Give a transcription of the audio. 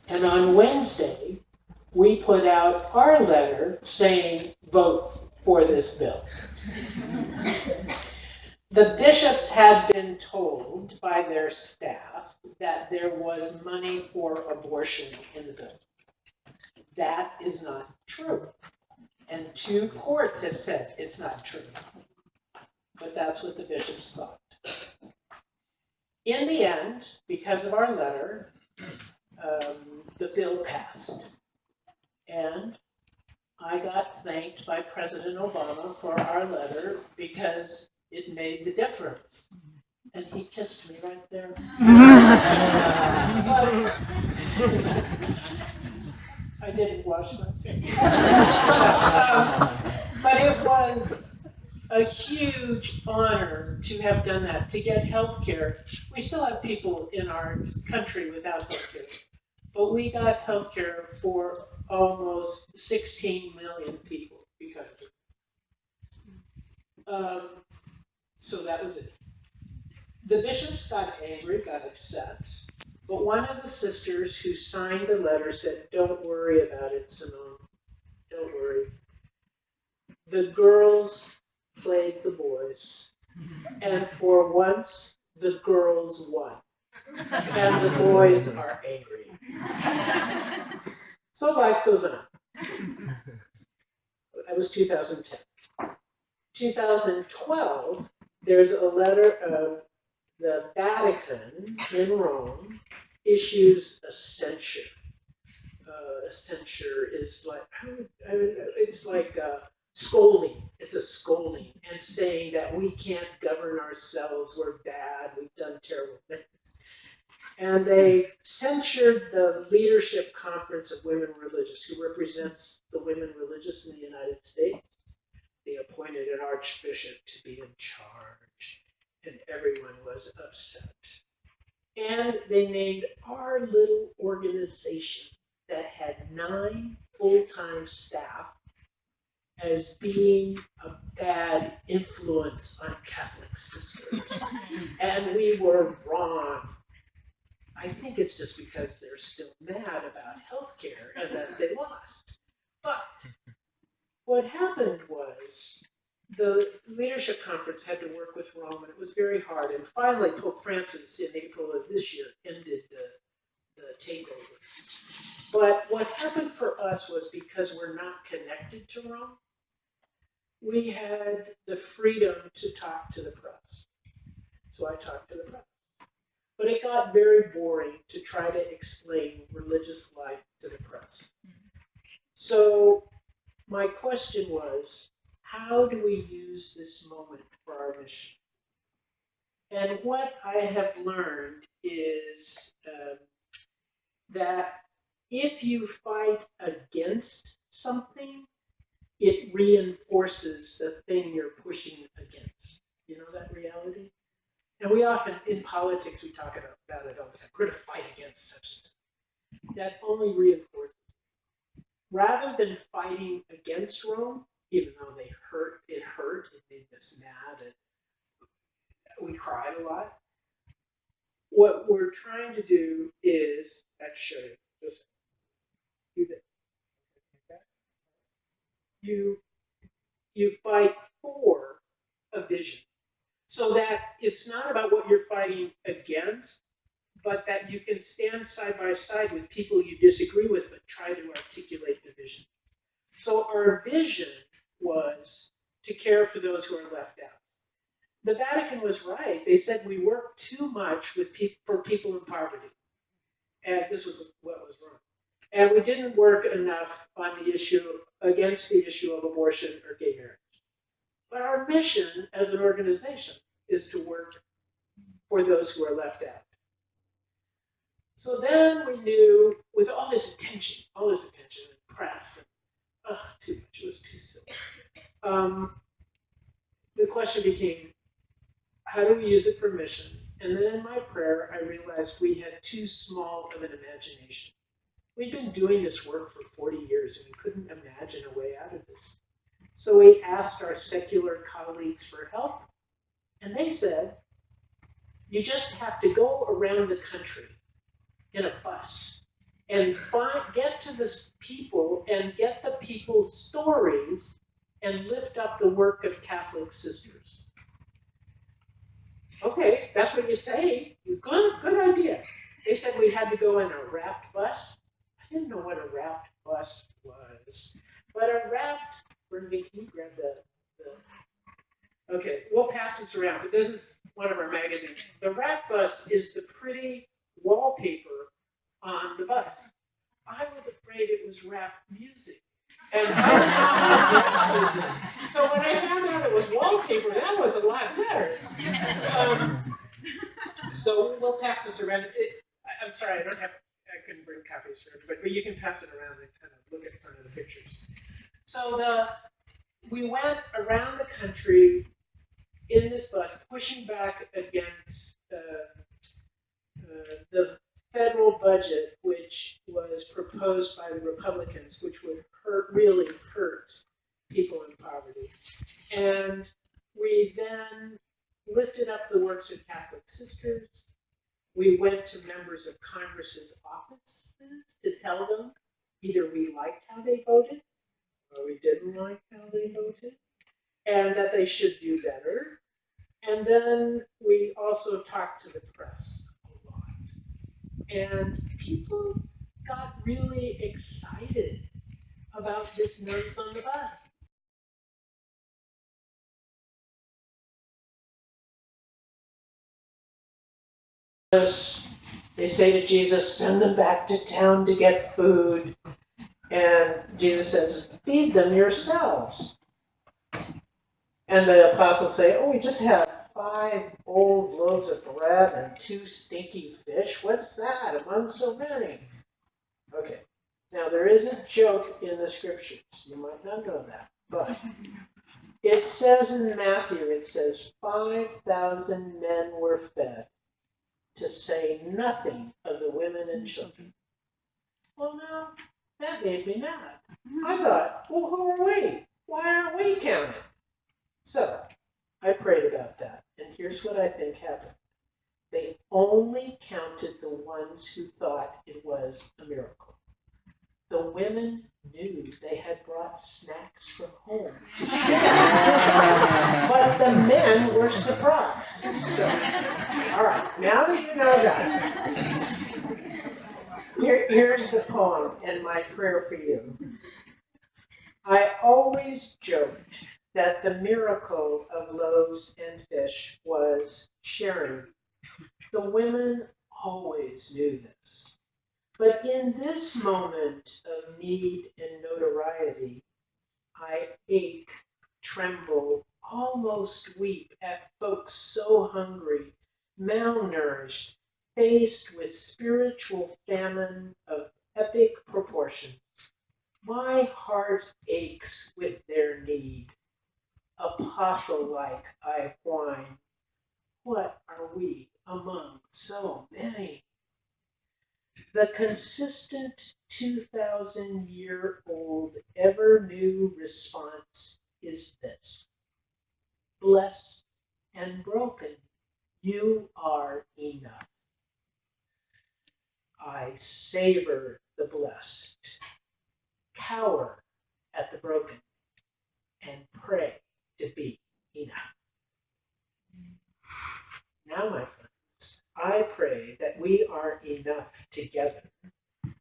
And on Wednesday, we put out our letter saying, vote for this bill. The bishops had been told by their staff that there was money for abortion in the bill. That is not true. And 2 courts have said it's not true. But that's what the bishops thought. In the end, because of our letter, the bill passed. And I got thanked by President Obama for our letter because it made the difference. And he kissed me right there. I didn't wash my face. But it was a huge honor to have done that, to get health care. We still have people in our country without health care, but we got health care for almost 16 million people because of it. So that was it. The bishops got angry, got upset, but one of the sisters who signed the letter said, "Don't worry about it, Simone. Don't worry. The girls played the boys, and for once, the girls won, and the boys are angry." So life goes on. That was 2010. 2012, there's a letter of the Vatican in Rome issues a censure. A censure is like, it's like scolding. It's a scolding and saying that we can't govern ourselves, we're bad, we've done terrible things. And they censured the Leadership Conference of Women Religious, who represents the women religious in the United States. They appointed an archbishop to be in charge, and everyone was upset. And they named our little organization that had 9 full-time staff as being a bad influence on Catholic sisters. And we were wrong. I think it's just because they're still mad about healthcare and that they lost. But what happened was the Leadership Conference had to work with Rome, and it was very hard. And finally, Pope Francis, in April of this year, ended the takeover. But what happened for us was, because we're not connected to Rome, we had the freedom to talk to the press. So I talked to the press. But it got very boring to try to explain religious life to the press. So my question was, how do we use this moment for our mission? And what I have learned is that if you fight against something, it reinforces the thing you're pushing against. You know that reality? And we often, in politics, we talk about it all the time. We're going to fight against such and such. That only reinforces it. Rather than fighting against Rome, even though it hurt, it made us mad, and we cried a lot. What we're trying to do is, actually, just do this. You fight for a vision, so that it's not about what you're fighting against, but that you can stand side by side with people you disagree with, but try to articulate the vision. So our vision was to care for those who are left out. The Vatican was right. They said we work too much with for people in poverty. And this was what was wrong. And we didn't work enough on the issue, against the issue of abortion or gay marriage. But our mission as an organization is to work for those who are left out. So then we knew, with all this attention, press, and, too much, it was too silly. The question became, how do we use it for mission? And then in my prayer, I realized we had too small of an imagination. We've been doing this work for 40 years, and we couldn't imagine a way out of this. So we asked our secular colleagues for help, and they said, you just have to go around the country in a bus and get to the people and get the people's stories and lift up the work of Catholic sisters. Okay, that's what you say. Good idea. They said we had to go in a wrapped bus. I didn't know what a wrapped bus was, but a wrapped. Can you grab the? Okay, we'll pass this around. But this is one of our magazines. The wrapped bus is the pretty wallpaper on the bus. I was afraid it was rap music. And so when I found out it was wallpaper, that was a lot better. So we'll pass this around. I'm sorry, I couldn't bring copies for everybody, but you can pass it around and kind of look at some of the pictures. So we went around the country in this bus, pushing back against the federal budget, which was proposed by the Republicans, which would really hurt people in poverty. And we then lifted up the works of Catholic sisters. We went to members of Congress's offices to tell them either we liked how they voted or we didn't like how they voted, and that they should do better. And then we also talked to the press a lot. And people got really excited about this Nuns on the Bus. They say to Jesus, send them back to town to get food. And Jesus says, feed them yourselves. And the apostles say, oh, we just have 5 old loaves of bread and 2 stinky fish. What's that among so many? Okay. Now, there is a joke in the scriptures. You might not know that. But it says in Matthew, it says 5,000 men were fed, to say nothing of the women and children. Well, now, that made me mad. I thought, well, who are we? Why aren't we counted? So, I prayed about that, and here's what I think happened. They only counted the ones who thought it was a miracle. The women knew they had brought snacks from home. But the men were surprised. So, all right, now that you know that, here's the poem and my prayer for you. I always joked that the miracle of loaves and fish was sharing. The women always knew this. But in this moment of need and notoriety, I ache, tremble, almost weep at folks so hungry, malnourished, faced with spiritual famine of epic proportions. My heart aches with their need. Apostle-like I whine, what are we among so many? The consistent 2,000-year-old ever-new response is this. Blessed and broken, you are enough. I savor the blessed, cower at the broken, and pray to be enough. Now, my friends, I pray that we are enough together